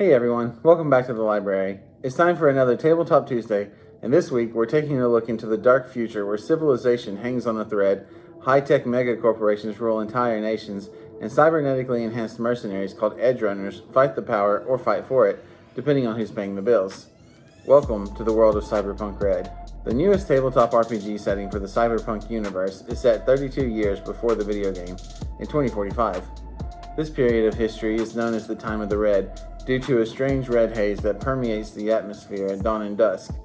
Hey everyone, welcome back to the library. It's time for another Tabletop Tuesday, and this week we're taking a look into the dark future where civilization hangs on a thread, high-tech mega-corporations rule entire nations, and cybernetically enhanced mercenaries called edge runners fight the power or fight for it, depending on who's paying the bills. Welcome to the world of Cyberpunk Red. The newest tabletop RPG setting for the Cyberpunk universe is set 32 years before the video game, in 2045. This period of history is known as the Time of the Red, due to a strange red haze that permeates the atmosphere at dawn and dusk,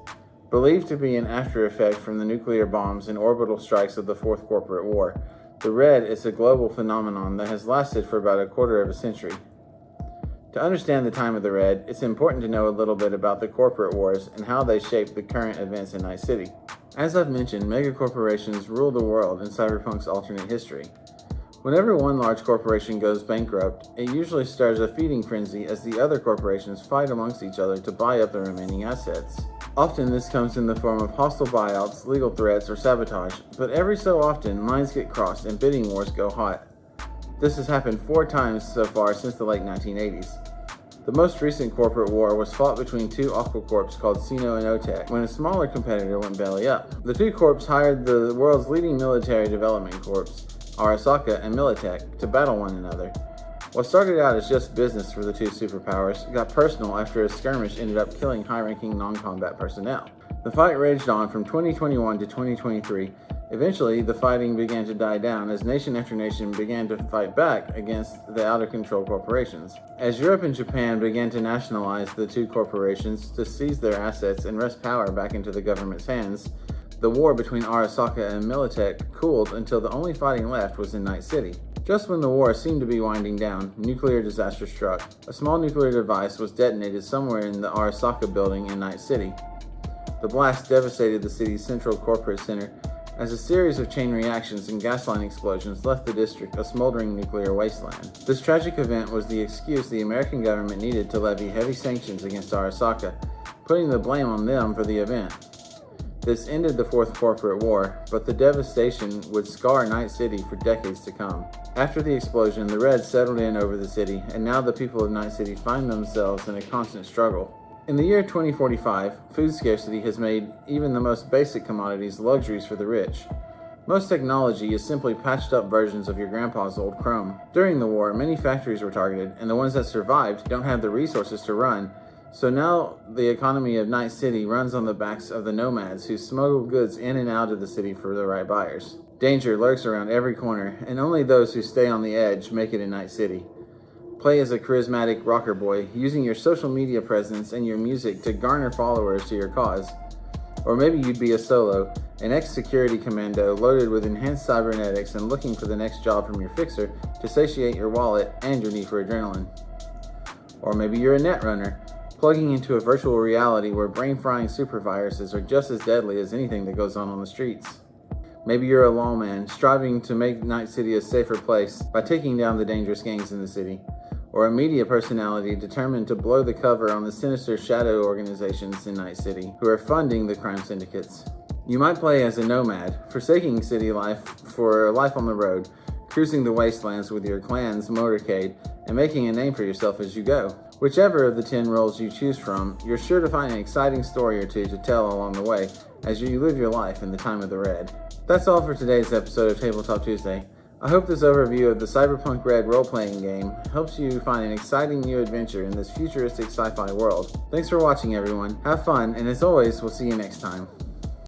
believed to be an after effect from the nuclear bombs and orbital strikes of the Fourth Corporate War. The red is a global phenomenon that has lasted for about a quarter of a century. To understand the Time of the Red, it's important to know a little bit about the corporate wars and how they shape the current events in Night City. As I've mentioned, megacorporations rule the world in Cyberpunk's alternate history. Whenever one large corporation goes bankrupt, it usually stirs a feeding frenzy as the other corporations fight amongst each other to buy up the remaining assets. Often this comes in the form of hostile buyouts, legal threats, or sabotage, but every so often lines get crossed and bidding wars go hot. This has happened 4 times so far since the late 1980s. The most recent corporate war was fought between two aquacorps called Sino and Otech when a smaller competitor went belly up. The two corps hired the world's leading military development corps, Arasaka and Militech, to battle one another. What started out as just business for the two superpowers got personal after a skirmish ended up killing high-ranking non-combat personnel. The fight raged on from 2021 to 2023. Eventually, the fighting began to die down as nation after nation began to fight back against the out-of-control corporations. As Europe and Japan began to nationalize the two corporations to seize their assets and wrest power back into the government's hands, the war between Arasaka and Militech cooled until the only fighting left was in Night City. Just when the war seemed to be winding down, nuclear disaster struck. A small nuclear device was detonated somewhere in the Arasaka building in Night City. The blast devastated the city's central corporate center as a series of chain reactions and gas line explosions left the district a smoldering nuclear wasteland. This tragic event was the excuse the American government needed to levy heavy sanctions against Arasaka, putting the blame on them for the event. This ended the Fourth Corporate War, but the devastation would scar Night City for decades to come. After the explosion, the Red settled in over the city, and now the people of Night City find themselves in a constant struggle. In the year 2045, food scarcity has made even the most basic commodities luxuries for the rich. Most technology is simply patched up versions of your grandpa's old Chrome. During the war, many factories were targeted, and the ones that survived don't have the resources to run. So now the economy of Night City runs on the backs of the nomads who smuggle goods in and out of the city for the right buyers. Danger lurks around every corner, and only those who stay on the edge make it in Night City. Play as a charismatic rocker boy, using your social media presence and your music to garner followers to your cause. Or maybe you'd be a solo, an ex-security commando loaded with enhanced cybernetics and looking for the next job from your fixer to satiate your wallet and your need for adrenaline. Or maybe you're a netrunner, plugging into a virtual reality where brain-frying superviruses are just as deadly as anything that goes on the streets. Maybe you're a lawman, striving to make Night City a safer place by taking down the dangerous gangs in the city. Or a media personality determined to blow the cover on the sinister shadow organizations in Night City who are funding the crime syndicates. You might play as a nomad, forsaking city life for a life on the road, cruising the wastelands with your clan's motorcade, and making a name for yourself as you go. Whichever of the 10 roles you choose from, you're sure to find an exciting story or two to tell along the way as you live your life in the Time of the Red. That's all for today's episode of Tabletop Tuesday. I hope this overview of the Cyberpunk Red role-playing game helps you find an exciting new adventure in this futuristic sci-fi world. Thanks for watching, everyone. Have fun, and as always, we'll see you next time.